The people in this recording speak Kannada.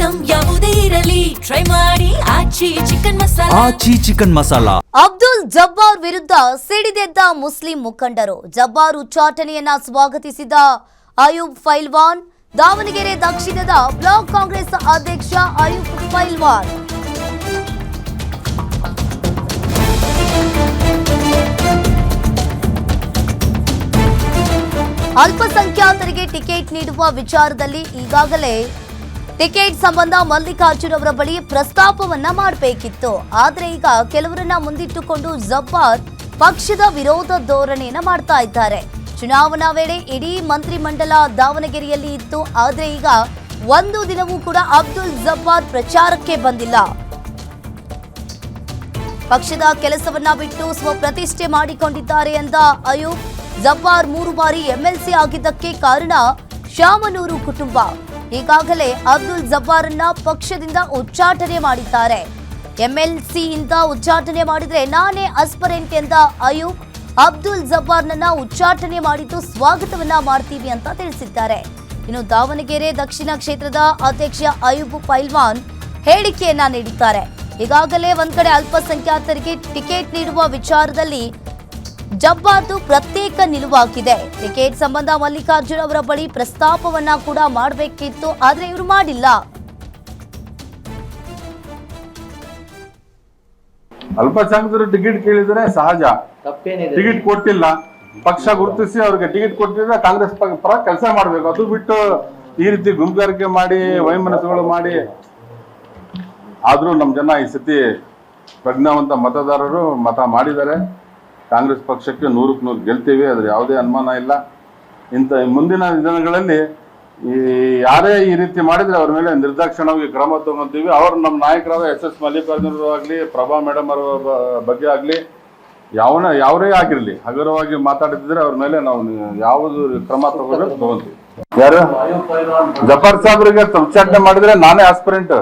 ಐಟಂ ಯಾವುದೇ ಇರಲಿ ಟ್ರೈ ಮಾಡಿ ಆಚಿ ಚಿಕನ್ ಮಸಾಲಾ. ಅಬ್ದುಲ್ ಜಬ್ಬಾರ್ ವಿರುದ್ಧ ಸಿಡಿದೆದ್ದ ಮುಸ್ಲಿಂ ಮುಖಂಡರು. ಜಬ್ಬಾರ್ ಉಚ್ಚಾಟನೆಯನ್ನ ಸ್ವಾಗತಿಸಿದ ಅಯೂಬ್ ಪೈಲ್ವಾನ್. ದಾವಣಗೆರೆ ದಕ್ಷಿಣದ ಬ್ಲಾಕ್ ಕಾಂಗ್ರೆಸ್ ಅಧ್ಯಕ್ಷ ಅಯೂಬ್ ಪೈಲ್ವಾನ್ ಅಲ್ಪಸಂಖ್ಯಾತರಿಗೆ ಟಿಕೆಟ್ ನೀಡುವ ವಿಚಾರದಲ್ಲಿ ಈಗಾಗಲೇ ಟಿಕೆಟ್ ಸಂಬಂಧ ಮಲ್ಲಿಕಾರ್ಜುನ್ ಅವರ ಬಳಿ ಪ್ರಸ್ತಾಪವನ್ನ ಮಾಡಬೇಕಿತ್ತು. ಆದರೆ ಈಗ ಕೆಲವರನ್ನ ಮುಂದಿಟ್ಟುಕೊಂಡು ಜಬ್ಬಾರ್ ಪಕ್ಷದ ವಿರೋಧ ಧೋರಣೆಯನ್ನ ಮಾಡ್ತಾ ಇದ್ದಾರೆ. ಚುನಾವಣಾ ವೇಳೆ ಇಡೀ ಮಂತ್ರಿಮಂಡಲ ದಾವಣಗೆರೆಯಲ್ಲಿ ಇತ್ತು. ಆದರೆ ಈಗ ಒಂದು ದಿನವೂ ಕೂಡ ಅಬ್ದುಲ್ ಜಬ್ಬಾರ್ ಪ್ರಚಾರಕ್ಕೆ ಬಂದಿಲ್ಲ. ಪಕ್ಷದ ಕೆಲಸವನ್ನ ಬಿಟ್ಟು ಸ್ವಪ್ರತಿಷ್ಠೆ ಮಾಡಿಕೊಂಡಿದ್ದಾರೆ ಎಂದ ಅಯೂಬ್ ಜಬ್ಬಾರ್ 3 ಬಾರಿ ಎಂಎಲ್ಸಿ ಆಗಿದ್ದಕ್ಕೆ ಕಾರಣ ಶಾಮನೂರು ಕುಟುಂಬ. ಈಗಾಗಲೇ ಅಬ್ದುಲ್ ಜಬ್ಬಾರನ್ನ ಪಕ್ಷದಿಂದ ಉಚ್ಚಾಟನೆ ಮಾಡಿದ್ದಾರೆ. ಎಂಎಲ್ಸಿಯಿಂದ ಉಚ್ಚಾಟನೆ ಮಾಡಿದ್ರೆ ನಾನೇ ಆಸ್ಪರೆಂಟ್ ಎಂದ ಅಯೂಬ್ ಅಬ್ದುಲ್ ಜಬ್ಬಾರ್ನನ್ನ ಉಚ್ಚಾಟನೆ ಮಾಡಿದ್ದು ಸ್ವಾಗತವನ್ನ ಮಾಡ್ತೀವಿ ಅಂತ ತಿಳಿಸಿದ್ದಾರೆ. ಇನ್ನು ದಾವಣಗೆರೆ ದಕ್ಷಿಣ ಕ್ಷೇತ್ರದ ಅಧ್ಯಕ್ಷ ಅಯೂಬ್ ಪೈಲ್ವಾನ್ ಹೇಳಿಕೆಯನ್ನ ನೀಡಿದ್ದಾರೆ. ಈಗಾಗಲೇ ಒಂದ್ ಕಡೆ ಅಲ್ಪಸಂಖ್ಯಾತರಿಗೆ ಟಿಕೆಟ್ ನೀಡುವ ವಿಚಾರದಲ್ಲಿ ಜಬ್ಬಾರ್ದು ಪ್ರತ್ಯೇಕ ನಿಲುವಾಗಿದೆ. ಟಿಕೆಟ್ ಸಂಬಂಧ ಮಲ್ಲಿಕಾರ್ಜುನ್ ಅವರ ಬಳಿ ಪ್ರಸ್ತಾಪವನ್ನ ಕೂಡ ಮಾಡಬೇಕಿತ್ತು, ಆದ್ರೆ ಇವರು ಮಾಡಿಲ್ಲ. ಅಲ್ಪಸಂಖ್ಯಾತರು ಟಿಕೆಟ್ ಕೇಳಿದ್ರೆ ಸಹಜ, ಟಿಕೆಟ್ ಕೊಟ್ಟಿಲ್ಲ. ಪಕ್ಷ ಗುರುತಿಸಿ ಅವ್ರಿಗೆ ಟಿಕೆಟ್ ಕೊಟ್ಟಿದ್ರೆ ಕಾಂಗ್ರೆಸ್ ಪರ ಕೆಲಸ ಮಾಡ್ಬೇಕು. ಅದು ಬಿಟ್ಟು ಈ ರೀತಿ ಗುಂಪುಗಾರಿಕೆ ಮಾಡಿ ವೈಮನಸ್ಸುಗಳು ಮಾಡಿ. ಆದ್ರೂ ನಮ್ಮ ಜನ ಈ ಸತಿ ಪ್ರಜ್ಞಾವಂತ ಮತದಾರರು ಮತ ಮಾಡಿದ್ದಾರೆ. ಕಾಂಗ್ರೆಸ್ ಪಕ್ಷಕ್ಕೆ 100ಕ್ಕೆ 100 ಗೆಲ್ತೀವಿ, ಅದ್ರ ಯಾವುದೇ ಅನುಮಾನ ಇಲ್ಲ. ಇಂಥ ಮುಂದಿನ ದಿನಗಳಲ್ಲಿ ಯಾರೇ ಈ ರೀತಿ ಮಾಡಿದ್ರೆ ಅವ್ರ ಮೇಲೆ ನಿರ್ದಾಕ್ಷಿಣ್ಯವಾಗಿ ಕ್ರಮ ತಗೊಂತೀವಿ. ಅವರು ನಮ್ಮ ನಾಯಕರಾದ SS ಮಲ್ಲಿಕಾರ್ಜುನ್ ಆಗಲಿ, ಪ್ರಭಾ ಮೇಡಮ್ ಅವರ ಬಗ್ಗೆ ಆಗಲಿ, ಯಾವರೇ ಆಗಿರಲಿ ಹಗುರವಾಗಿ ಮಾತಾಡಿದ್ರೆ ಅವ್ರ ಮೇಲೆ ನಾವು ಯಾವುದು ಕ್ರಮ ತಗೊಂತೀವಿ. ಯಾರು ಜಬ್ಬಾರ್ ಸಾಹೇಬ್ರಿಗೆ ಉಚ್ಚಾಟನೆ ಮಾಡಿದ್ರೆ ನಾನೇ ಆಸ್ಪಿರೆಂಟ್.